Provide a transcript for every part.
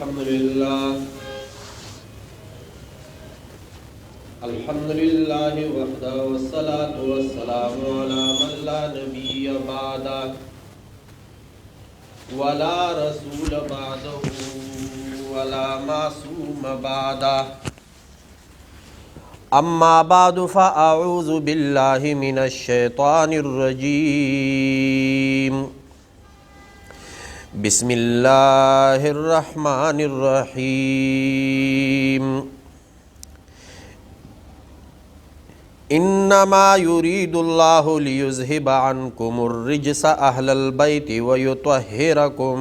الحمد للہ وحدہ والصلاة والسلام علی من لا نبی بعدہ ولا رسول بعدہ ولا معصوم بعدہ اما بعد فاعوذ باللہ من الشیطان الرجیم بسم اللہ الرحمن الرحیم انما یرید اللہ لیذہب عنکم الرجس اہل البیت ویطہرکم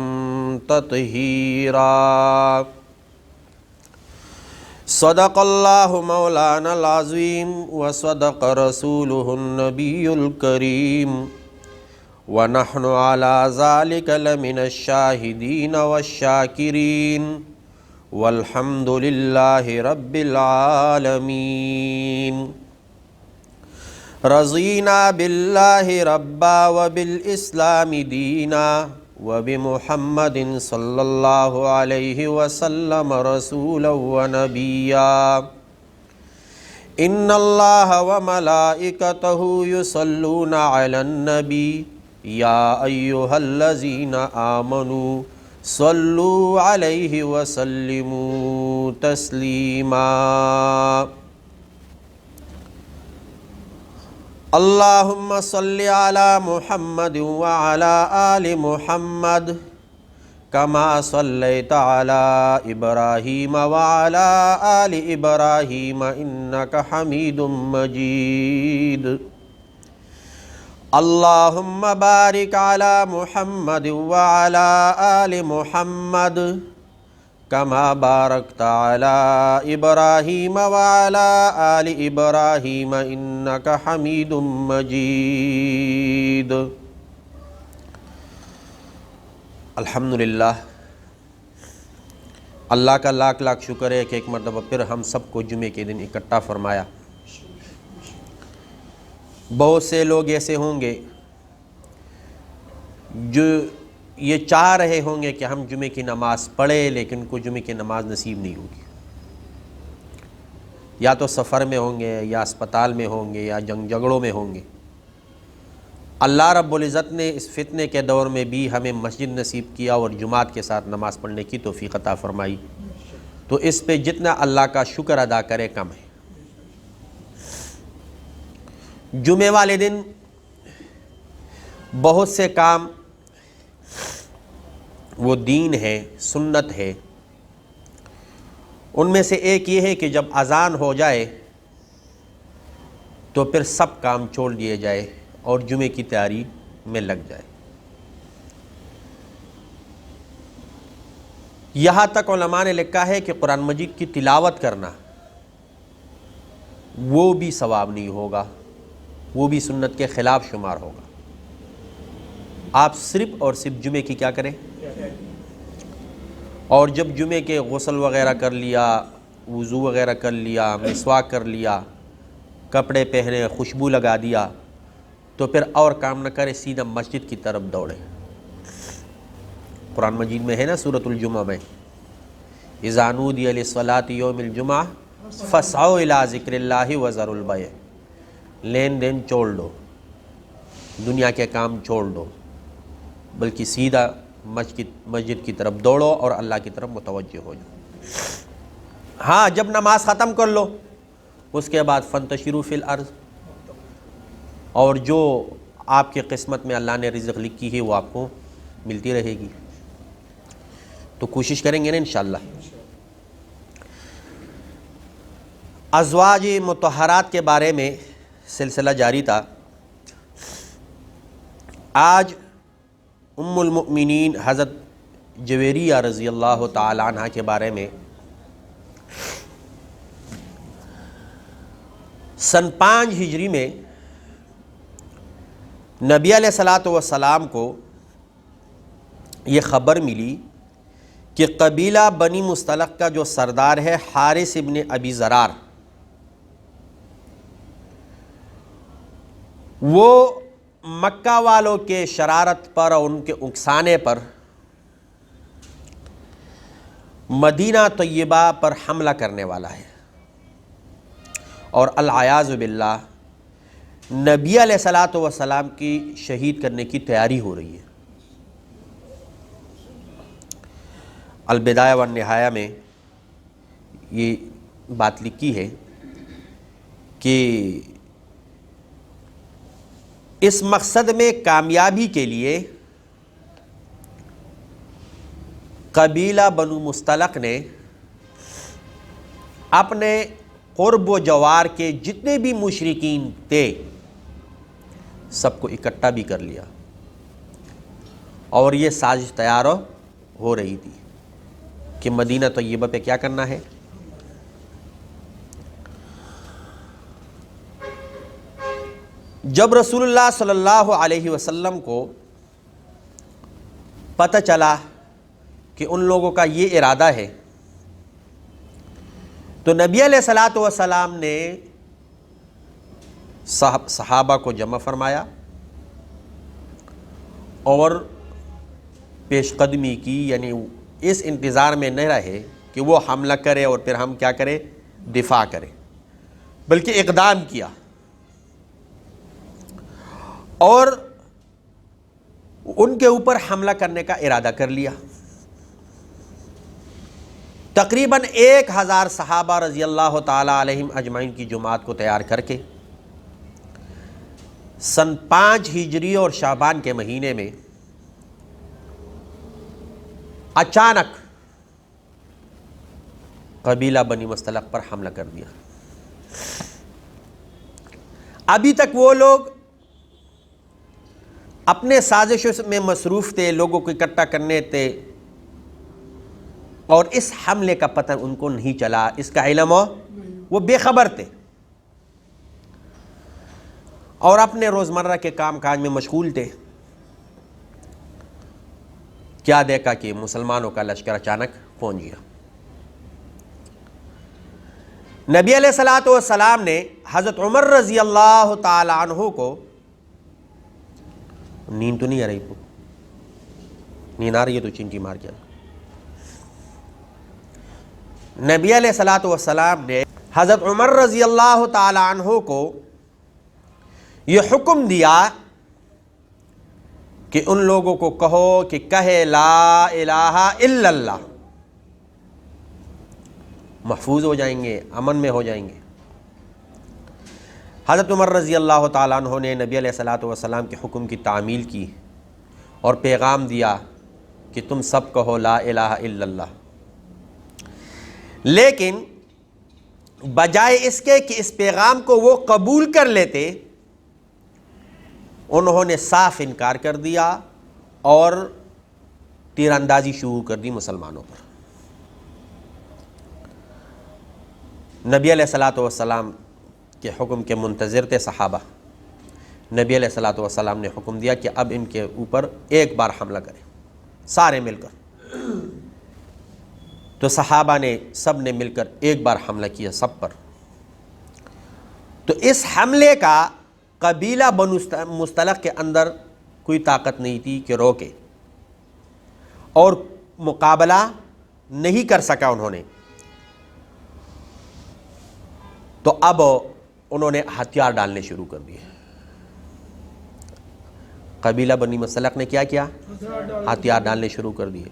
تطہیرا صدق اللہ مولانا العظیم وصدق رسولہ النبی الکریم ونحن علی ذلک لمن الشاہدین والشاکرین والحمد للہ رب العالمین رضینا باللہ ربا وبالاسلام دینا وبمحمد صلی اللہ علیہ وسلم رسولا ونبیا ان اللہ وملائکتہ یصلون علی النبی یا ایہا الذین آمنوا صلوا علیہ وسلموا تسلیما اللہم صلی علی محمد وعلی آل محمد کما صلیت علی ابراہیم وعلی آل ابراہیم انکا حمید مجید اللہم بارک علی محمد وعلی آل محمد کما بارکت علی ابراہیم وعلی آل ابراہیم انکا حمید مجید الحمدللہ اللہ کا لاکھ لاکھ شکر ہے کہ ایک مرتبہ پھر ہم سب کو جمعے کے دن اکٹھا فرمایا۔ بہت سے لوگ ایسے ہوں گے جو یہ چاہ رہے ہوں گے کہ ہم جمعے کی نماز پڑھیں، لیکن ان کو جمعے کی نماز نصیب نہیں ہوگی، یا تو سفر میں ہوں گے یا اسپتال میں ہوں گے یا جنگ جھگڑوں میں ہوں گے۔ اللہ رب العزت نے اس فتنے کے دور میں بھی ہمیں مسجد نصیب کیا اور جماعت کے ساتھ نماز پڑھنے کی توفیق عطا فرمائی، تو اس پہ جتنا اللہ کا شکر ادا کرے کم ہے۔ جمعے والے دن بہت سے کام وہ دین ہے، سنت ہے، ان میں سے ایک یہ ہے کہ جب اذان ہو جائے تو پھر سب کام چھوڑ دیے جائے اور جمعے کی تیاری میں لگ جائے۔ یہاں تک علماء نے لکھا ہے کہ قرآن مجید کی تلاوت کرنا وہ بھی ثواب نہیں ہوگا، وہ بھی سنت کے خلاف شمار ہوگا۔ آپ صرف اور صرف جمعے کی کیا کریں، اور جب جمعے کے غسل وغیرہ کر لیا، وضو وغیرہ کر لیا، مسواک کر لیا، کپڑے پہنے، خوشبو لگا دیا، تو پھر اور کام نہ کرے، سیدھا مسجد کی طرف دوڑے۔ قرآن مجید میں ہے نا سورۃ الجمعہ میں، اذا نودی للصلاۃ یوم الجمعہ فاسعوا الی ذکر اللہ وذروا البیع، لین دین چھوڑ دو، دنیا کے کام چھوڑ دو، بلکہ سیدھا مسجد کی طرف دوڑو اور اللہ کی طرف متوجہ ہو جاؤ۔ ہاں، جب نماز ختم کر لو اس کے بعد فانتشروا فی الارض، اور جو آپ کی قسمت میں اللہ نے رزق لکھی ہے وہ آپ کو ملتی رہے گی، تو کوشش کریں گے نا انشاءاللہ۔ ازواج مطہرات کے بارے میں سلسلہ جاری تھا۔ آج ام المؤمنین حضرت جویریہ رضی اللہ تعالی عنہ کے بارے میں سن 5 ہجری میں نبی علیہ الصلاۃ والسلام کو یہ خبر ملی کہ قبیلہ بنی مستلق کا جو سردار ہے حارث ابن ابی ضرار، وہ مکہ والوں کے شرارت پر اور ان کے اکسانے پر مدینہ طیبہ پر حملہ کرنے والا ہے، اور العیاذ باللہ نبی علیہ الصلوۃ والسلام کی شہید کرنے کی تیاری ہو رہی ہے۔ البدایہ والنہایہ میں یہ بات لکھی ہے کہ اس مقصد میں کامیابی کے لیے قبیلہ بنو مستلق نے اپنے قرب و جوار کے جتنے بھی مشرکین تھے سب کو اکٹھا بھی کر لیا، اور یہ سازش تیار ہو رہی تھی کہ مدینہ طیبہ پہ کیا کرنا ہے۔ جب رسول اللہ صلی اللہ علیہ وسلم کو پتہ چلا کہ ان لوگوں کا یہ ارادہ ہے، تو نبی علیہ الصلوۃ والسلام نے صحابہ کو جمع فرمایا اور پیش قدمی کی، یعنی اس انتظار میں نہیں رہے کہ وہ حملہ کرے اور پھر ہم کیا کریں، دفاع کریں، بلکہ اقدام کیا اور ان کے اوپر حملہ کرنے کا ارادہ کر لیا۔ تقریباً 1000 صحابہ رضی اللہ تعالی علیہم اجمعین کی جماعت کو تیار کر کے سن 5 ہجری اور شعبان کے مہینے میں اچانک قبیلہ بنی مستلق پر حملہ کر دیا۔ ابھی تک وہ لوگ اپنے سازشوں میں مصروف تھے، لوگوں کو اکٹھا کرنے تھے، اور اس حملے کا پتہ ان کو نہیں چلا، اس کا علم وہ بے خبر تھے اور اپنے روزمرہ کے کام کاج میں مشغول تھے۔ کیا دیکھا کہ مسلمانوں کا لشکر اچانک پہنچ گیا۔ نبی علیہ الصلوۃ والسلام نے حضرت عمر رضی اللہ تعالی عنہ کو، نیند تو نہیں آ رہی، نیند آ رہی ہے تو چنٹی مار کے، نبی علیہ الصلوۃ والسلام نے حضرت عمر رضی اللہ تعالی عنہ کو یہ حکم دیا کہ ان لوگوں کو کہو کہ کہے لا الہ الا اللہ، محفوظ ہو جائیں گے، امن میں ہو جائیں گے۔ حضرت عمر رضی اللہ تعالیٰ عنہ نے نبی علیہ الصلوۃ والسلام کے حکم کی تعمیل کی اور پیغام دیا کہ تم سب کہو لا الہ الا اللہ، لیکن بجائے اس کے کہ اس پیغام کو وہ قبول کر لیتے، انہوں نے صاف انکار کر دیا اور تیر اندازی شروع کر دی مسلمانوں پر۔ نبی علیہ الصلوۃ والسلام کے حکم کے منتظر تھے صحابہ۔ نبی علیہ الصلوۃ والسلام نے حکم دیا کہ اب ان کے اوپر ایک بار حملہ کریں، سارے مل کر۔ تو صحابہ نے سب نے مل کر ایک بار حملہ کیا سب پر۔ تو اس حملے کا قبیلہ بنو مستلق کے اندر کوئی طاقت نہیں تھی کہ روکے، اور مقابلہ نہیں کر سکا انہوں نے۔ تو اب انہوں نے ہتھیار ڈالنے شروع کر دیے۔ قبیلہ بنی مستلق نے کیا کیا؟ ہتھیار ڈالنے شروع کر دیے،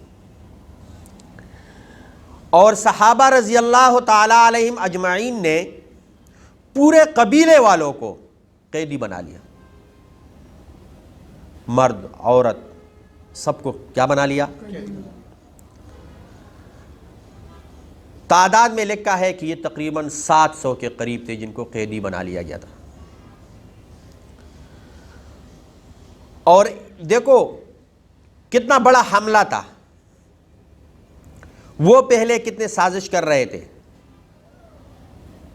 اور صحابہ رضی اللہ تعالی علیہم اجمعین نے پورے قبیلے والوں کو قیدی بنا لیا، مرد عورت سب کو کیا بنا لیا؟ تعداد میں لکھا ہے کہ یہ تقریباً 700 کے قریب تھے جن کو قیدی بنا لیا گیا تھا۔ اور دیکھو کتنا بڑا حملہ تھا، وہ پہلے کتنے سازش کر رہے تھے،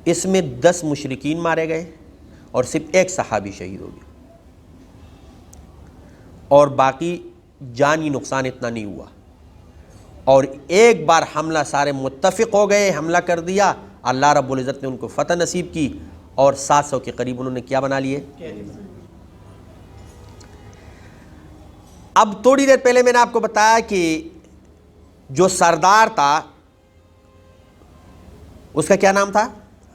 اس میں 10 مشرکین مارے گئے اور صرف 1 صحابی شہید ہو گیا، اور باقی جانی نقصان اتنا نہیں ہوا۔ اور ایک بار حملہ سارے متفق ہو گئے، حملہ کر دیا، اللہ رب العزت نے ان کو فتح نصیب کی، اور 700 کے قریب انہوں نے کیا بنا لیے؟ اب تھوڑی دیر پہلے میں نے آپ کو بتایا کہ جو سردار تھا اس کا کیا نام تھا؟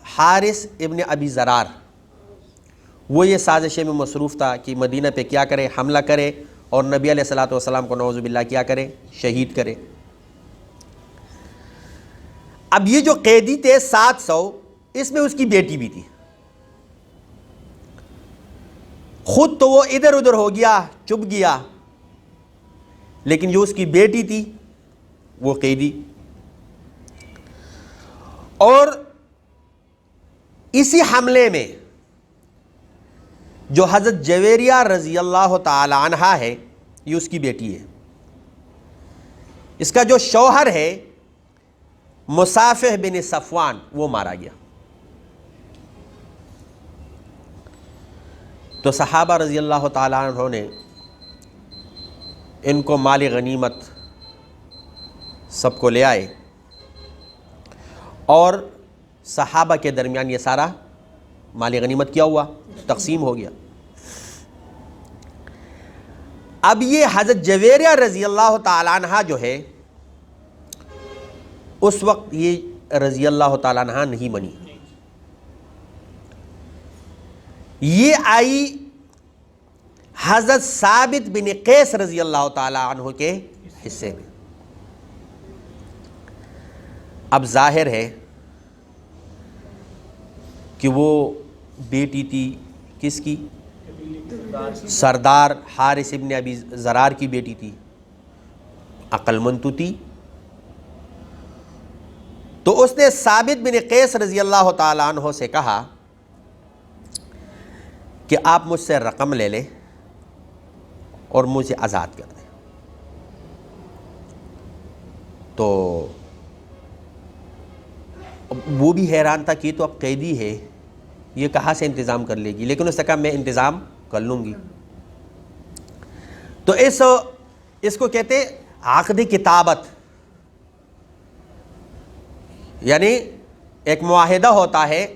حارث ابن ابی زرار. وہ یہ سازش میں مصروف تھا کہ مدینہ پہ کیا کرے، حملہ کرے اور نبی علیہ الصلوۃ والسلام کو نعوذ باللہ کیا کرے، شہید کرے. اب یہ جو قیدی تھے 700، اس میں اس کی بیٹی بھی تھی. خود تو وہ ادھر ادھر ہو گیا، چپ گیا، لیکن جو اس کی بیٹی تھی وہ قیدی. اور اسی حملے میں جو حضرت جویریہ رضی اللہ تعالی عنہ ہے، یہ اس کی بیٹی ہے. اس کا جو شوہر ہے مصافح بن صفوان، وہ مارا گیا. تو صحابہ رضی اللہ تعالیٰ عنہ نے ان کو مال غنیمت سب کو لے آئے اور صحابہ کے درمیان یہ سارا مال غنیمت کیا ہوا، تقسیم ہو گیا. اب یہ حضرت جویریہ رضی اللہ تعالیٰ عنہ جو ہے، اس وقت یہ رضی اللہ تعالیٰ عنہ نہیں بنی، یہ آئی حضرت ثابت بن قیس رضی اللہ تعالیٰ عنہ کے حصے میں. اب ظاہر ہے کہ وہ بیٹی تھی کس کی؟ سردار حارث ابن ابی زرار کی بیٹی تھی، عقل مند تو تھی. تو اس نے ثابت بن قیس رضی اللہ تعالیٰ عنہ سے کہا کہ آپ مجھ سے رقم لے لیں اور مجھے آزاد کر دیں. تو وہ بھی حیران تھا کہ یہ تو اب قیدی ہے، یہ کہاں سے انتظام کر لے گی، لیکن اس نے کہا میں انتظام کر لوں گی. تو اس کو کہتے عقد کتابت، یعنی ایک معاہدہ ہوتا ہے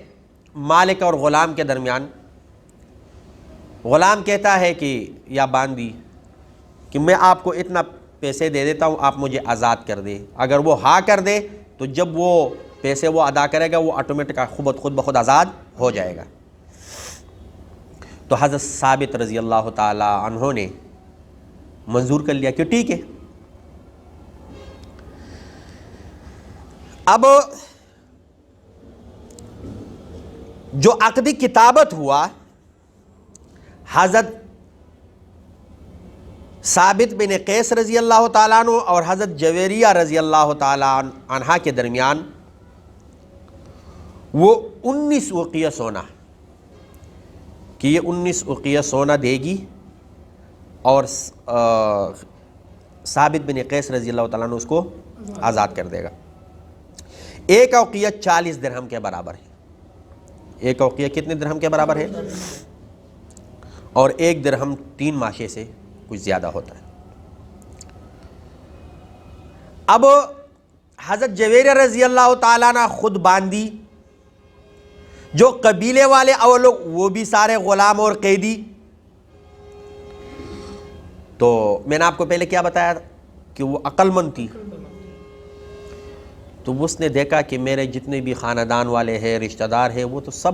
مالک اور غلام کے درمیان. غلام کہتا ہے کہ یا باندی کہ میں آپ کو اتنا پیسے دے دیتا ہوں، آپ مجھے آزاد کر دیں. اگر وہ ہاں کر دے تو جب وہ پیسے وہ ادا کرے گا وہ آٹومیٹک خود بخود آزاد ہو جائے گا. تو حضرت ثابت رضی اللہ تعالی عنہ نے منظور کر لیا کہ ٹھیک ہے. اب جو عقدی کتابت ہوا، حضرت ثابت بن قیس رضی اللہ تعالیٰ عنہ اور حضرت جویریہ رضی اللہ تعالیٰ عنہ کے درمیان وہ 19 وقیہ سونا، کہ یہ 19 وقیہ سونا دے گی اور ثابت بن قیس رضی اللہ تعالیٰ عنہ اس کو آزاد کر دے گا. ایک اوقیہ 40 درہم کے برابر ہے. ایک اوقیہ کتنے درہم کے برابر ہے؟ اور ایک درہم 3 ماشے سے کچھ زیادہ ہوتا ہے. اب حضرت جویریہ رضی اللہ تعالیٰ عنہ خود باندی، جو قبیلے والے اور لوگ وہ بھی سارے غلام اور قیدی. تو میں نے آپ کو پہلے کیا بتایا کہ وہ عقل مند تھی. تو اس نے دیکھا کہ میرے جتنے بھی خاندان والے ہیں، رشتہ دار ہیں، وہ تو سب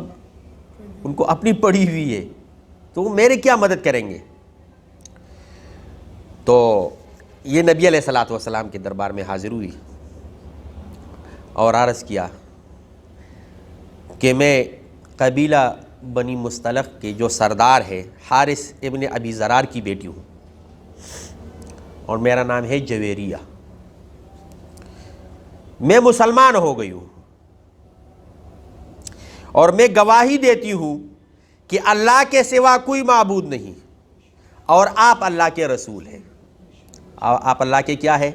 ان کو اپنی پڑی ہوئی ہے، تو وہ میرے کیا مدد کریں گے. تو یہ نبی علیہ الصلوۃ والسلام کے دربار میں حاضر ہوئی اور عرض کیا کہ میں قبیلہ بنی مستلق کے جو سردار ہے حارث ابن ابی زرار کی بیٹی ہوں اور میرا نام ہے جویریہ. میں مسلمان ہو گئی ہوں اور میں گواہی دیتی ہوں کہ اللہ کے سوا کوئی معبود نہیں اور آپ اللہ کے رسول ہیں. آپ اللہ کے کیا ہے؟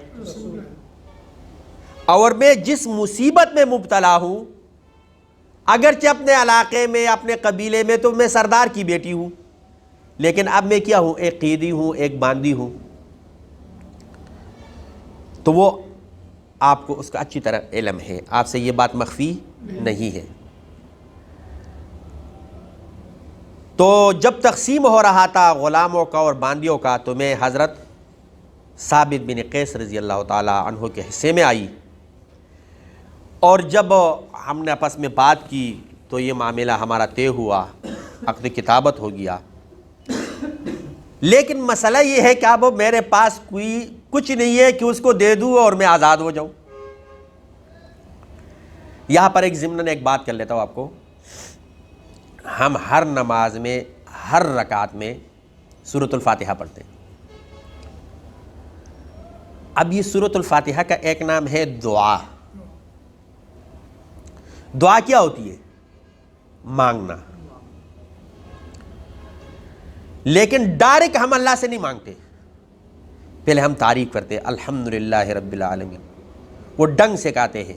اور میں جس مصیبت میں مبتلا ہوں، اگرچہ اپنے علاقے میں اپنے قبیلے میں تو میں سردار کی بیٹی ہوں، لیکن اب میں کیا ہوں؟ ایک قیدی ہوں، ایک باندی ہوں. تو وہ آپ کو اس کا اچھی طرح علم ہے، آپ سے یہ بات مخفی نہیں ہے. تو جب تقسیم ہو رہا تھا غلاموں کا اور باندیوں کا، تو میں حضرت ثابت بن قیس رضی اللہ تعالی عنہ کے حصے میں آئی اور جب ہم نے آپس میں بات کی تو یہ معاملہ ہمارا طے ہوا، عقد کتابت ہو گیا، لیکن مسئلہ یہ ہے کہ اب میرے پاس کوئی کچھ نہیں ہے کہ اس کو دے دوں اور میں آزاد ہو جاؤں۔ یہاں پر ایک ضمن ایک بات کر لیتا ہوں آپ کو، ہم ہر نماز میں ہر رکعت میں سورۃ الفاتحہ پڑھتے ہیں۔ اب یہ سورۃ الفاتحہ کا ایک نام ہے دعا۔ دعا کیا ہوتی ہے؟ مانگنا۔ لیکن ڈائریکٹ ہم اللہ سے نہیں مانگتے، پہلے ہم تعریف کرتے ہیں الحمدللہ رب العالمین، وہ ڈنگ سے کہتے ہیں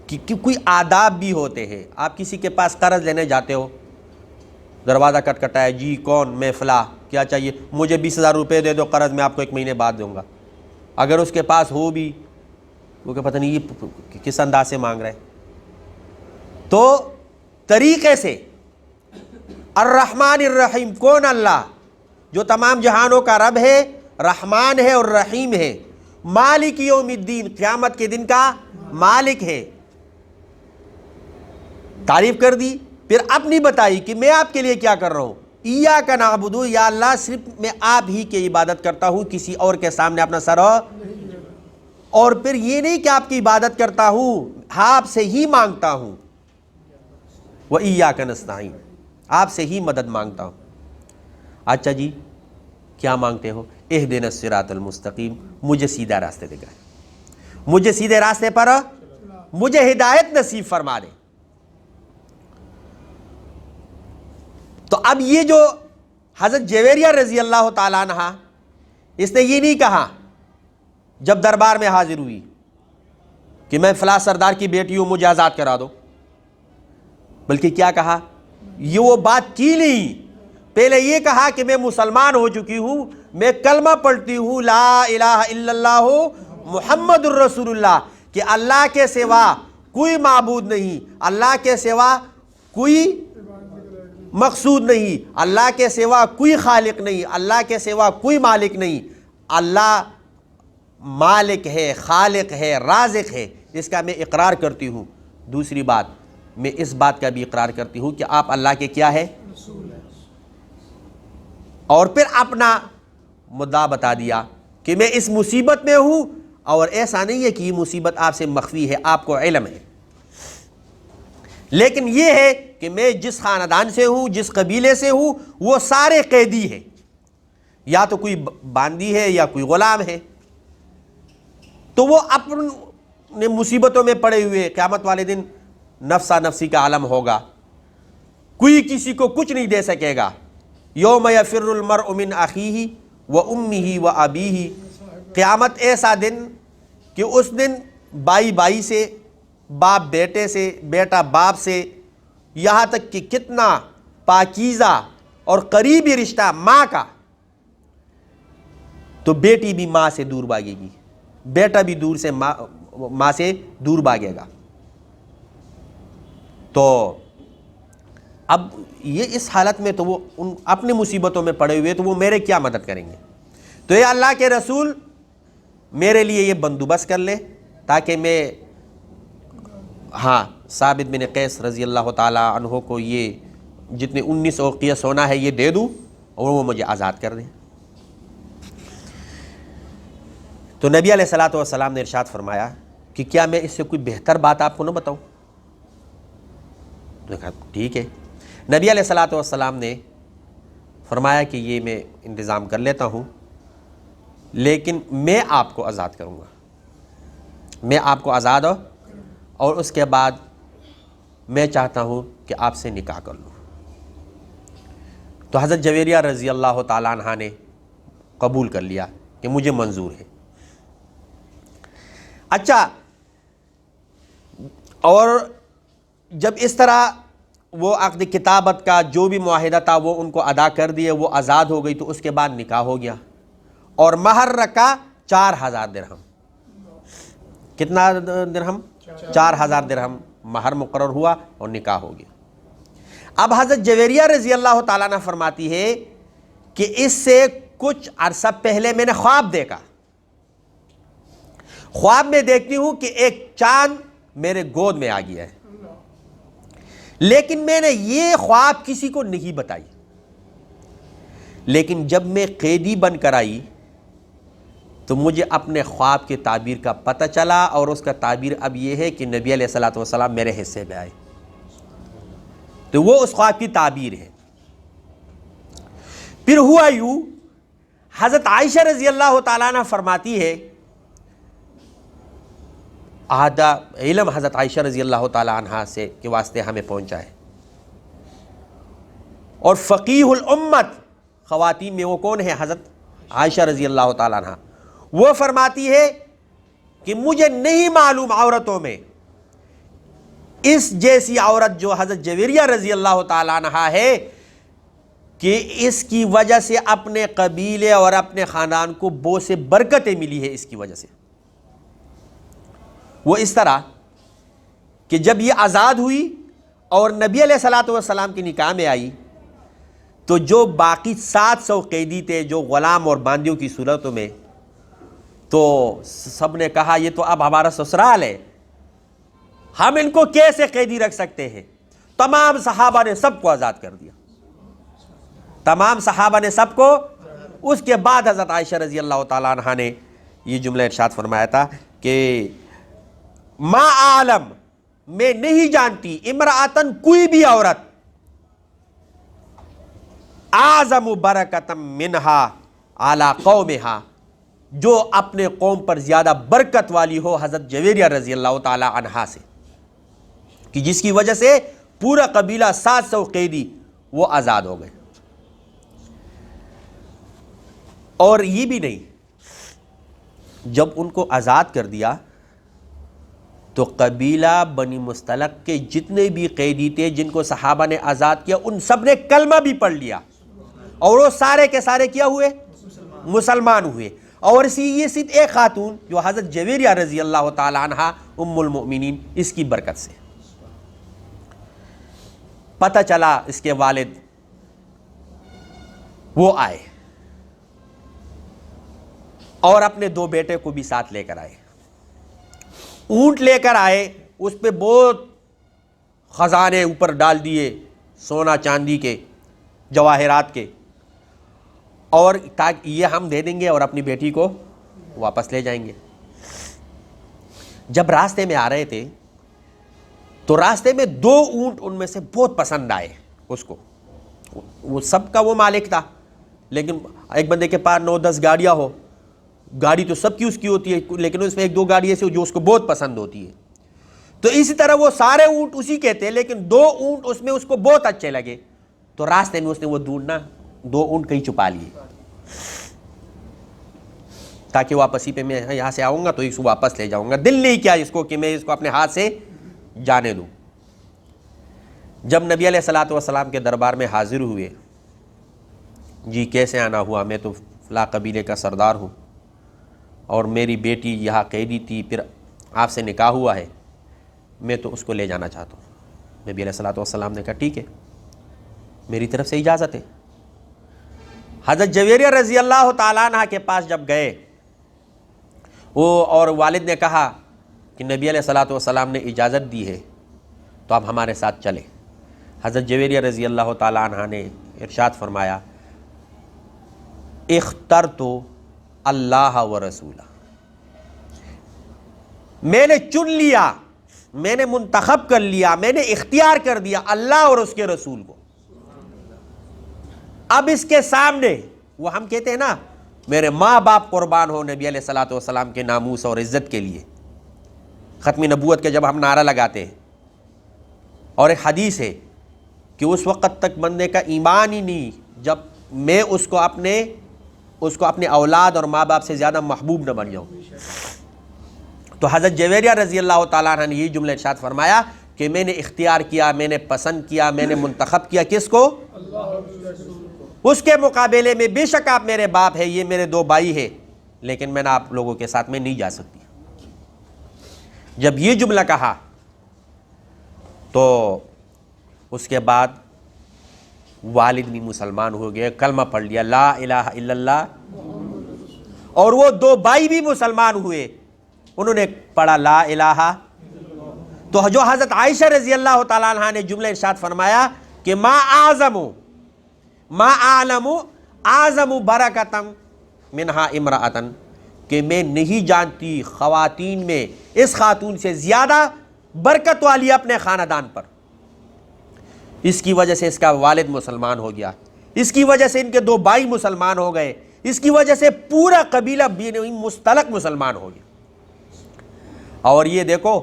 کہ کوئی آداب بھی ہوتے ہیں۔ آپ کسی کے پاس قرض لینے جاتے ہو، دروازہ کٹکھٹایا، جی کون؟ میں فلاں، کیا چاہیے؟ مجھے 20,000 روپے دے دو قرض، میں آپ کو 1 مہینے بعد دوں گا۔ اگر اس کے پاس ہو بھی، وہ کہ پتہ نہیں یہ کس انداز سے مانگ رہے، تو طریقے سے الرحمن الرحیم، کون؟ اللہ جو تمام جہانوں کا رب ہے، رحمان ہے اور رحیم ہے، مالک یوم الدین، قیامت کے دن کا مالک ہے۔ تعریف کر دی، پھر اپنی بتائی کہ میں آپ کے لیے کیا کر رہا ہوں، ایاک نعبد، یا اللہ صرف میں آپ ہی کی عبادت کرتا ہوں، کسی اور کے سامنے اپنا سر، اور پھر یہ نہیں کہ آپ کی عبادت کرتا ہوں، آپ سے ہی مانگتا ہوں، وَإِيَّاكَ نَسْتَعِينُ، آپ سے ہی مدد مانگتا ہوں۔ اچھا جی کیا مانگتے ہو؟ اهْدِنَا الصِّرَاطَ الْمُسْتَقِيمَ، مجھے سیدھا راستے دکھائے، مجھے سیدھے راستے پر مجھے ہدایت نصیب فرما دے۔ تو اب یہ جو حضرت جویریہ رضی اللہ تعالیٰ عنہ، اس نے یہ نہیں کہا جب دربار میں حاضر ہوئی کہ میں فلاں سردار کی بیٹی ہوں، مجھے آزاد کرا دو، بلکہ کیا کہا؟ یہ وہ بات کی نہیں، پہلے یہ کہا کہ میں مسلمان ہو چکی ہوں، میں کلمہ پڑھتی ہوں لا الہ الا اللہ محمد الرسول اللہ، کہ اللہ کے سوا کوئی معبود نہیں، اللہ کے سوا کوئی مقصود نہیں، اللہ کے سوا کوئی خالق نہیں، اللہ کے سوا کوئی مالک نہیں، اللہ مالک ہے، خالق ہے، رازق ہے، اس کا میں اقرار کرتی ہوں۔ دوسری بات، میں اس بات کا بھی اقرار کرتی ہوں کہ آپ اللہ کے کیا ہے؟ اور پھر اپنا مدعا بتا دیا کہ میں اس مصیبت میں ہوں، اور ایسا نہیں ہے کہ یہ مصیبت آپ سے مخفی ہے، آپ کو علم ہے، لیکن یہ ہے کہ میں جس خاندان سے ہوں، جس قبیلے سے ہوں، وہ سارے قیدی ہیں، یا تو کوئی باندی ہے یا کوئی غلام ہے، تو وہ اپنے مصیبتوں میں پڑے ہوئے، قیامت والے دن نفسا نفسی کا عالم ہوگا، کوئی کسی کو کچھ نہیں دے سکے گا۔ یوم یفر المرء من اخیہ وامہ وابیہ، قیامت ایسا دن کہ اس دن بھائی بھائی سے، باپ بیٹے سے، بیٹا باپ سے، یہاں تک کہ کتنا پاکیزہ اور قریبی رشتہ ماں کا، تو بیٹی بھی ماں سے دور بھاگے گی، بیٹا بھی دور سے ماں سے دور بھاگے گا۔ تو اب یہ اس حالت میں تو وہ ان اپنی مصیبتوں میں پڑے ہوئے، تو وہ میرے کیا مدد کریں گے؟ تو یہ اللہ کے رسول میرے لیے یہ بندوبست کر لے تاکہ میں ثابت بن قیس رضی اللہ تعالیٰ عنہ کو یہ جتنے 19 اوقیہ سونا ہے یہ دے دوں، اور وہ مجھے آزاد کر دیں۔ تو نبی علیہ الصلوۃ والسلام نے ارشاد فرمایا کہ کیا میں اس سے کوئی بہتر بات آپ کو نہ بتاؤں؟ تو کہا ٹھیک ہے۔ نبی علیہ الصلوۃ والسلام نے فرمایا کہ یہ میں انتظام کر لیتا ہوں، لیکن میں آپ کو آزاد کروں گا، میں آپ کو آزاد ہو، اور اس کے بعد میں چاہتا ہوں کہ آپ سے نکاح کر لوں۔ تو حضرت جویریہ رضی اللہ تعالیٰ عنہ نے قبول کر لیا کہ مجھے منظور ہے۔ اچھا، اور جب اس طرح وہ عقد کتابت کا جو بھی معاہدہ تھا وہ ان کو ادا کر دیے، وہ آزاد ہو گئی، تو اس کے بعد نکاح ہو گیا، اور مہر رکھا 4,000 درہم۔ کتنا درہم؟ 4,000 درہم مہر مقرر ہوا اور نکاح ہو گیا۔ اب حضرت جویریہ رضی اللہ تعالیٰ عنہ فرماتی ہے کہ اس سے کچھ عرصہ پہلے میں نے خواب دیکھا، خواب میں دیکھتی ہوں کہ ایک چاند میرے گود میں آ گیا ہے، لیکن میں نے یہ خواب کسی کو نہیں بتائی، لیکن جب میں قیدی بن کر آئی تو مجھے اپنے خواب کے تعبیر کا پتہ چلا، اور اس کا تعبیر اب یہ ہے کہ نبی علیہ الصلوۃ والسلام میرے حصے میں آئے، تو وہ اس خواب کی تعبیر ہے۔ پھر ہوا یوں، حضرت عائشہ رضی اللہ تعالیٰ عنہ فرماتی ہے، آدھا علم حضرت عائشہ رضی اللہ تعالیٰ عنہ سے کے واسطے ہمیں پہنچا ہے، اور فقیہ الامت خواتین میں وہ کون ہے؟ حضرت عائشہ رضی اللہ تعالیٰ عنہ۔ وہ فرماتی ہے کہ مجھے نہیں معلوم عورتوں میں اس جیسی عورت جو حضرت جویریہ رضی اللہ تعالیٰ عنہ ہے، کہ اس کی وجہ سے اپنے قبیلے اور اپنے خاندان کو بہت سے برکتیں ملی ہے۔ اس کی وجہ سے وہ اس طرح کہ جب یہ آزاد ہوئی اور نبی علیہ الصلوۃ والسلام کی نکاح میں آئی، تو جو باقی 700 قیدی تھے جو غلام اور باندیوں کی صورتوں میں، تو سب نے کہا یہ تو اب ہمارا سسرال ہے، ہم ان کو کیسے قیدی رکھ سکتے ہیں؟ تمام صحابہ نے سب کو آزاد کر دیا، تمام صحابہ نے سب کو۔ اس کے بعد حضرت عائشہ رضی اللہ تعالیٰ عنہ نے یہ جملہ ارشاد فرمایا تھا کہ ما عالم، میں نہیں جانتی، امرأتن کوئی بھی عورت، اعظم برکتا منہا علی قومہا، جو اپنے قوم پر زیادہ برکت والی ہو حضرت جویریہ رضی اللہ تعالی عنہا سے، کہ جس کی وجہ سے پورا قبیلہ 700 قیدی وہ آزاد ہو گئے۔ اور یہ بھی نہیں، جب ان کو آزاد کر دیا تو قبیلہ بنی مستلق کے جتنے بھی قیدی تھے جن کو صحابہ نے آزاد کیا، ان سب نے کلمہ بھی پڑھ لیا، اور وہ سارے کے سارے کیا ہوئے؟ مسلمان ہوئے۔ اور یہ صرف ایک خاتون جو حضرت جویریہ رضی اللہ تعالی عنہ ام المؤمنین، اس کی برکت سے۔ پتہ چلا اس کے والد وہ آئے اور اپنے 2 بیٹے کو بھی ساتھ لے کر آئے، اونٹ لے کر آئے، اس پہ بہت خزانے اوپر ڈال دیے، سونا چاندی کے، جواہرات کے، اور تاکہ یہ ہم دے دیں گے اور اپنی بیٹی کو واپس لے جائیں گے۔ جب راستے میں آ رہے تھے تو راستے میں 2 اونٹ ان میں سے بہت پسند آئے اس کو، وہ سب کا وہ مالک تھا، لیکن ایک بندے کے پاس 9-10 گاڑیاں ہو، گاڑی تو سب کی اس کی ہوتی ہے، لیکن اس میں 1-2 گاڑی ایسی جو اس کو بہت پسند ہوتی ہے۔ تو اسی طرح وہ سارے اونٹ اسی کے تھے، لیکن 2 اونٹ اس میں اس کو بہت اچھے لگے، تو راستے میں اس نے وہ ڈھونڈنا، 2 اونٹ کہیں چھپا لیے، تاکہ واپسی پہ میں یہاں سے آؤں گا تو اس کو واپس لے جاؤں گا، دل نہیں کیا اس کو کہ میں اس کو اپنے ہاتھ سے جانے دوں۔ جب نبی علیہ الصلوۃ والسلام کے دربار میں حاضر ہوئے، جی کیسے آنا ہوا؟ میں تو فلاں قبیلے کا سردار ہوں، اور میری بیٹی یہاں قیدی تھی، پھر آپ سے نکاح ہوا ہے، میں تو اس کو لے جانا چاہتا ہوں۔ نبی علیہ الصلوۃ والسلام نے کہا ٹھیک ہے، میری طرف سے اجازت ہے۔ حضرت جویریہ رضی اللہ تعالیٰ عنہ کے پاس جب گئے، وہ اور والد نے کہا کہ نبی علیہ الصلوۃ والسلام نے اجازت دی ہے تو آپ ہمارے ساتھ چلیں۔ حضرت جویریہ رضی اللہ تعالیٰ عنہ نے ارشاد فرمایا، اخترت اللہ و رسولہ، میں نے چن لیا، میں نے منتخب کر لیا، میں نے اختیار کر دیا اللہ اور اس کے رسول کو۔ اب اس کے سامنے وہ ہم کہتے ہیں نا، میرے ماں باپ قربان ہو نبی علیہ الصلوۃ والسلام کے ناموس اور عزت کے لیے، ختم نبوت کے جب ہم نعرہ لگاتے ہیں، اور ایک حدیث ہے کہ اس وقت تک بندے کا ایمان ہی نہیں جب میں اس کو اپنے اولاد اور ماں باپ سے زیادہ محبوب نہ بن جاؤں۔ تو حضرت جویریہ رضی اللہ تعالیٰ عنہ نے یہ جملہ ارشاد فرمایا کہ میں نے اختیار کیا، میں نے پسند کیا، میں نے منتخب کیا، کس کو؟ اس کے مقابلے میں بے شک آپ میرے باپ ہے، یہ میرے 2 بھائی ہے، لیکن میں نے آپ لوگوں کے ساتھ میں نہیں جا سکتی۔ جب یہ جملہ کہا تو اس کے بعد والد بھی مسلمان ہو گئے، کلمہ پڑھ لیا لا الہ الا اللہ، اور وہ 2 بھائی بھی مسلمان ہوئے، انہوں نے پڑھا لا الہ، تو جو حضرت عائشہ رضی اللہ تعالیٰ عنہ نے جملہ ارشاد فرمایا کہ ما اعلم اعظم برکتا منہا امرأتن، کہ میں نہیں جانتی خواتین میں اس خاتون سے زیادہ برکت والی اپنے خاندان پر. اس کی وجہ سے اس کا والد مسلمان ہو گیا، اس کی وجہ سے ان کے 2 بھائی مسلمان ہو گئے، اس کی وجہ سے پورا قبیلہ بنی مستلق مسلمان ہو گیا. اور یہ دیکھو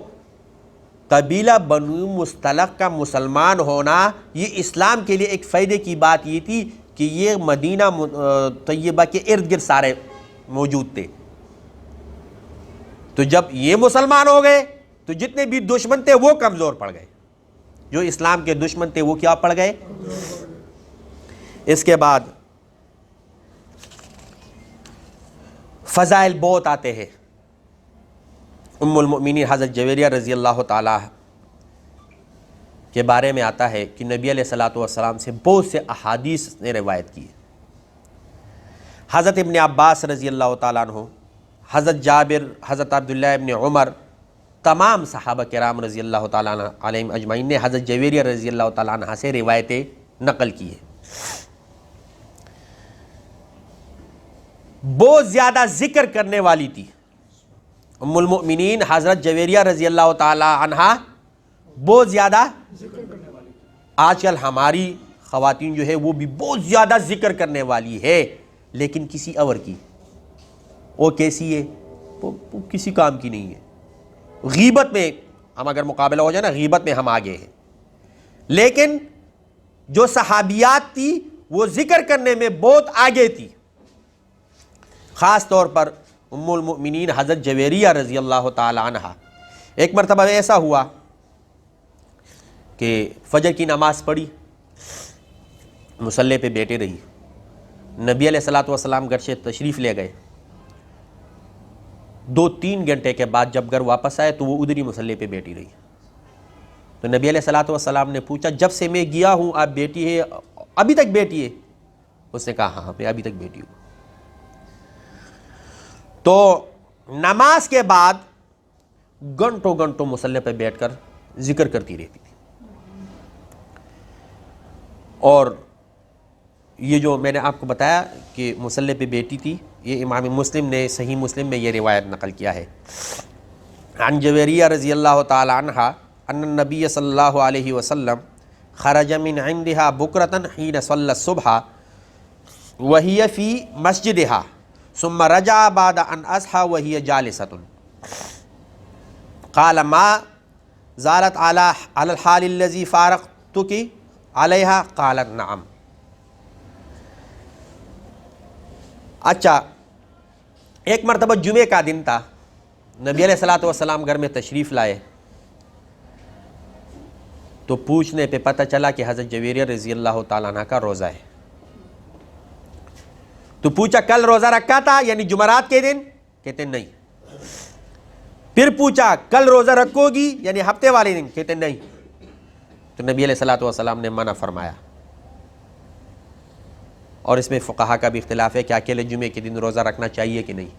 قبیلہ بنو مستلق کا مسلمان ہونا یہ اسلام کے لیے ایک فائدے کی بات یہ تھی کہ یہ مدینہ طیبہ کے ارد گرد سارے موجود تھے. تو جب یہ مسلمان ہو گئے تو جتنے بھی دشمن تھے وہ کمزور پڑ گئے، جو اسلام کے دشمن تھے وہ کیا پڑ گئے. اس کے بعد فضائل بہت آتے ہیں. ام المؤمنین حضرت جویریہ رضی اللہ تعالیٰ کے بارے میں آتا ہے کہ نبی علیہ الصلوۃ والسلام سے بہت سے احادیث نے روایت کی. حضرت ابن عباس رضی اللہ تعالیٰ عنہ، حضرت جابر، حضرت عبداللہ ابن عمر، تمام صحابہ کرام رضی اللہ تعالیٰ علیہم اجمعین نے حضرت جویریہ رضی اللہ تعالیٰ عنہ سے روایتیں نقل کی ہیں. بہت زیادہ ذکر کرنے والی تھی ام المؤمنین حضرت جویریہ رضی اللہ تعالیٰ عنہ، بہت زیادہ. آج کل ہماری خواتین جو ہے وہ بھی بہت زیادہ ذکر کرنے والی ہے، لیکن کسی اور کی. وہ کیسی ہے؟ وہ کسی کام کی نہیں ہے. غیبت میں ہم اگر مقابلہ ہو جائے نا، غیبت میں ہم آگے ہیں، لیکن جو صحابیات تھی وہ ذکر کرنے میں بہت آگے تھی. خاص طور پر ام المؤمنین حضرت جویریہ رضی اللہ تعالی عنہ. ایک مرتبہ ایسا ہوا کہ فجر کی نماز پڑھی، مصلی پہ بیٹھے رہی. نبی علیہ الصلوۃ والسلام گھر سے تشریف لے گئے. 2-3 گھنٹے کے بعد جب گھر واپس آئے تو وہ ادھر ہی مصلی پہ بیٹھی رہی. تو نبی علیہ الصلوۃ والسلام نے پوچھا جب سے میں گیا ہوں آپ بیٹی ہے، ابھی تک بیٹی ہے؟ اس نے کہا ہاں میں ابھی تک بیٹی ہوں. تو نماز کے بعد گھنٹوں گھنٹوں مصلی پہ بیٹھ کر ذکر کرتی رہتی تھی. اور یہ جو میں نے آپ کو بتایا کہ مصلی پہ بیٹی تھی، یہ امام مسلم نے صحیح مسلم میں یہ روایت نقل کیا ہے. عن جویریہ رضی اللہ تعالی عنہ ان النبی صلی اللہ علیہ وسلم خرج من عندها بکرة حین صلی الصبح وہی فی مسجدها ثم رجع بعد ان اصحى وهي جالسة قال ما زالت على الحال الذي فارقتك عليها قالت نعم. اچھا، ایک مرتبہ جمعے کا دن تھا، نبی علیہ الصلوۃ والسلام گھر میں تشریف لائے تو پوچھنے پہ پتہ چلا کہ حضرت جویریہ رضی اللہ تعالیٰ عنہ کا روزہ ہے. تو پوچھا کل روزہ رکھا تھا یعنی جمعرات کے دن؟ کہتے نہیں. پھر پوچھا کل روزہ رکھو گی یعنی ہفتے والے دن؟ کہتے نہیں. تو نبی علیہ الصلوۃ والسلام نے منع فرمایا. اور اس میں فقہا کا بھی اختلاف ہے کہ اکیلے جمعے کے دن روزہ رکھنا چاہیے کہ نہیں،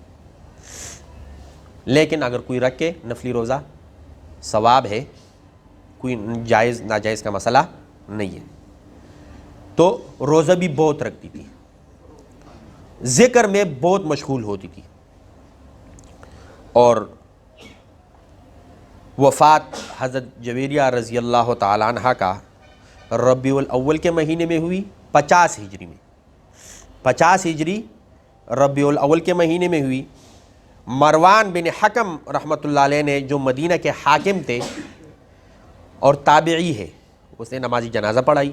لیکن اگر کوئی رکھے نفلی روزہ ثواب ہے، کوئی جائز ناجائز کا مسئلہ نہیں ہے. تو روزہ بھی بہت رکھتی تھی، ذکر میں بہت مشغول ہوتی تھی. اور وفات حضرت جویریہ رضی اللہ تعالی عنہ کا ربیع الاول کے مہینے میں ہوئی، 50 ہجری میں. 50 ہجری ربیع الاول کے مہینے میں ہوئی. مروان بن حکم رحمۃ اللہ علیہ نے، جو مدینہ کے حاکم تھے اور تابعی ہے، اس نے نماز جنازہ پڑھائی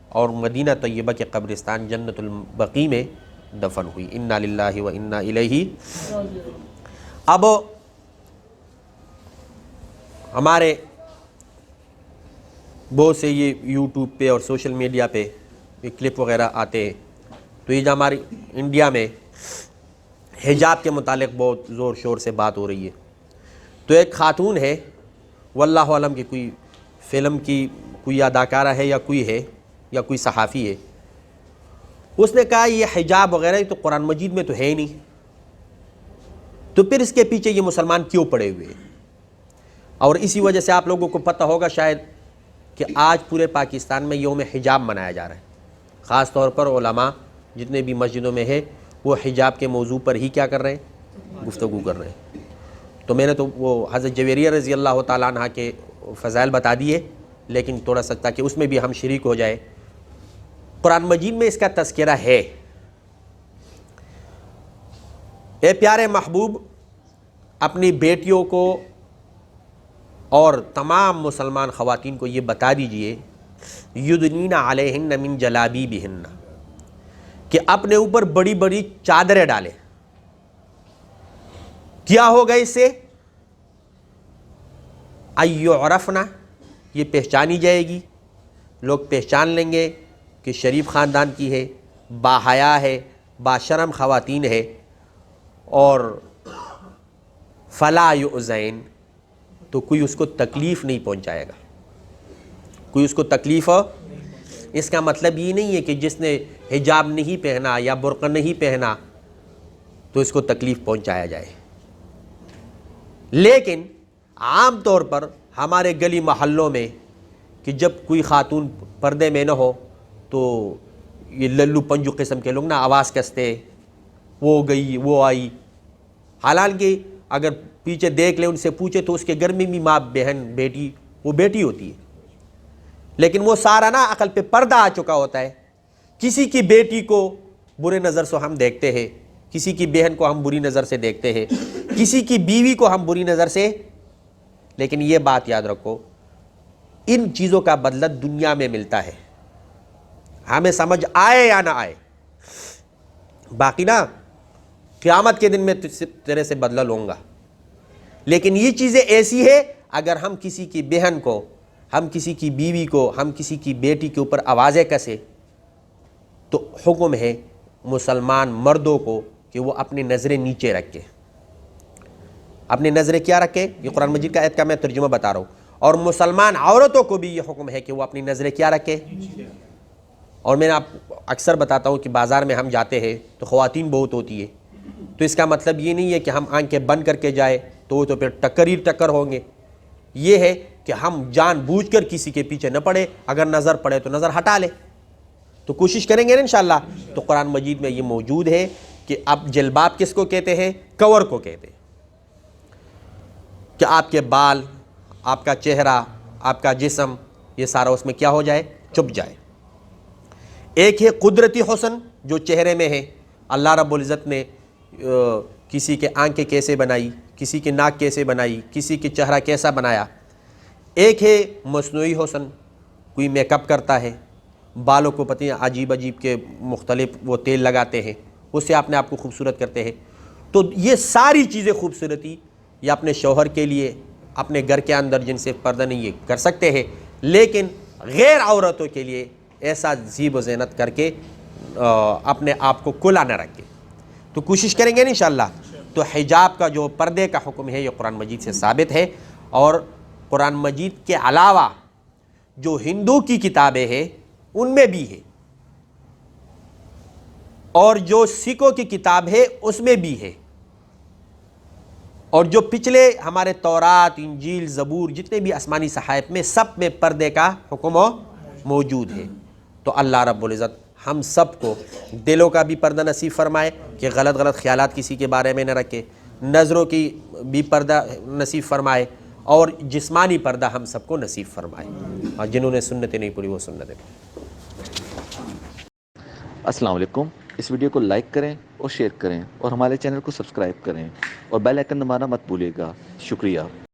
اور مدینہ طیبہ کے قبرستان جنت البقیع میں دفن ہوئی. انا للہ و انا الیہ. اب ہمارے بہت سے یہ یوٹیوب پہ اور سوشل میڈیا پہ یہ کلپ وغیرہ آتے ہیں، تو یہ جو ہماری انڈیا میں حجاب کے متعلق بہت زور شور سے بات ہو رہی ہے. تو ایک خاتون ہے، واللہ عالم کی کوئی فلم کی کوئی اداکارہ ہے یا کوئی ہے یا کوئی صحافی ہے، اس نے کہا یہ حجاب وغیرہ تو قرآن مجید میں تو ہے ہی نہیں، تو پھر اس کے پیچھے یہ مسلمان کیوں پڑے ہوئے ہیں؟ اور اسی وجہ سے آپ لوگوں کو پتہ ہوگا شاید کہ آج پورے پاکستان میں یوم حجاب منایا جا رہا ہے. خاص طور پر علماء جتنے بھی مسجدوں میں ہے وہ حجاب کے موضوع پر ہی کیا کر رہے ہیں؟ گفتگو کر رہے ہیں. تو میں نے تو وہ حضرت جویریہ رضی اللہ تعالیٰ عنہ کے فضائل بتا دیے، لیکن تھوڑا سا تاکہ اس میں بھی ہم شریک ہو جائے. قرآن مجید میں اس کا تذکرہ ہے. اے پیارے محبوب، اپنی بیٹیوں کو اور تمام مسلمان خواتین کو یہ بتا دیجئے یدنین علیہن من جلابیبہن، کہ اپنے اوپر بڑی بڑی چادریں ڈالیں. کیا ہوگا اس سے؟ ایعرفنا، یہ پہچانی جائے گی، لوگ پہچان لیں گے کہ شریف خاندان کی ہے، باحیا ہے، باشرم خواتین ہے. اور فلا یؤذین، تو کوئی اس کو تکلیف نہیں پہنچائے گا. کوئی اس کو تکلیف ہو، اس کا مطلب یہ نہیں ہے کہ جس نے حجاب نہیں پہنا یا برقع نہیں پہنا تو اس کو تکلیف پہنچایا جائے. لیکن عام طور پر ہمارے گلی محلوں میں کہ جب کوئی خاتون پردے میں نہ ہو تو یہ للو پنجو قسم کے لوگ نا آواز کستے، وہ گئی وہ آئی. حالانکہ اگر پیچھے دیکھ لیں، ان سے پوچھے تو اس کے گھر میں بھی ماں بہن بیٹی، وہ بیٹی ہوتی ہے. لیکن وہ سارا نا عقل پہ پردہ آ چکا ہوتا ہے. کسی کی بیٹی کو برے نظر سے ہم دیکھتے ہیں، کسی کی بہن کو ہم بری نظر سے دیکھتے ہیں، کسی کی بیوی کو ہم بری نظر سے. لیکن یہ بات یاد رکھو، ان چیزوں کا بدلہ دنیا میں ملتا ہے، ہمیں سمجھ آئے یا نہ آئے. باقی نا قیامت کے دن میں تیرے سے بدلہ لوں گا. لیکن یہ چیزیں ایسی ہے، اگر ہم کسی کی بہن کو، ہم کسی کی بیوی کو، ہم کسی کی بیٹی کے اوپر آوازیں کسے تو حکم ہے مسلمان مردوں کو کہ وہ اپنی نظریں نیچے رکھے. اپنی نظریں کیا رکھے؟ یہ قرآن مجید کا آیت کا میں ترجمہ بتا رہا ہوں. اور مسلمان عورتوں کو بھی یہ حکم ہے کہ وہ اپنی نظریں کیا رکھے. اور میں آپ اکثر بتاتا ہوں کہ بازار میں ہم جاتے ہیں تو خواتین بہت ہوتی ہے، تو اس کا مطلب یہ نہیں ہے کہ ہم آنکھیں بند کر کے جائے تو وہ تو پھر ٹکر ہی ٹکر ہوں گے. یہ ہے کہ ہم جان بوجھ کر کسی کے پیچھے نہ پڑے، اگر نظر پڑے تو نظر ہٹا لے. تو کوشش کریں گے نا انشاءاللہ. تو قرآن مجید میں یہ موجود ہے کہ اب جلباب کس کو کہتے ہیں؟ کور کو کہتے ہیں. کہ آپ کے بال، آپ کا چہرہ، آپ کا جسم، یہ سارا اس میں کیا ہو جائے؟ چھپ جائے. ایک ہے قدرتی حسن جو چہرے میں ہے. اللہ رب العزت نے کسی کے آنکھیں کیسے بنائی، کسی کی ناک کیسے بنائی، کسی کی چہرہ کیسا بنایا. ایک ہے مصنوعی حسن، کوئی میک اپ کرتا ہے، بالوں کو پتہ ہے عجیب عجیب کے مختلف وہ تیل لگاتے ہیں، اس سے اپنے آپ کو خوبصورت کرتے ہیں. تو یہ ساری چیزیں خوبصورتی یا اپنے شوہر کے لیے، اپنے گھر کے اندر جن سے پردہ نہیں یہ کر سکتے ہیں، لیکن غیر عورتوں کے لیے ایسا زیب و زینت کر کے اپنے آپ کو کھلا نہ رکھے. تو کوشش کریں گے انشاءاللہ. تو حجاب کا جو پردے کا حکم ہے یہ قرآن مجید سے ثابت ہے. اور قرآن مجید کے علاوہ جو ہندو کی کتابیں ہیں ان میں بھی ہے، اور جو سکھوں کی کتاب ہے اس میں بھی ہے، اور جو پچھلے ہمارے تورات، انجیل، زبور، جتنے بھی آسمانی صحائف میں سب میں پردے کا حکم موجود ہے. تو اللہ رب العزت ہم سب کو دلوں کا بھی پردہ نصیب فرمائے کہ غلط غلط خیالات کسی کے بارے میں نہ رکھے، نظروں کی بھی پردہ نصیب فرمائے، اور جسمانی پردہ ہم سب کو نصیب فرمائے. اور جنہوں نے سنتیں نہیں پڑھی وہ سنتیں پڑھیں. السلام علیکم. اس ویڈیو کو لائک کریں اور شیئر کریں، اور ہمارے چینل کو سبسکرائب کریں، اور بیل آئیکن دبانا مت بھولیے گا. شکریہ.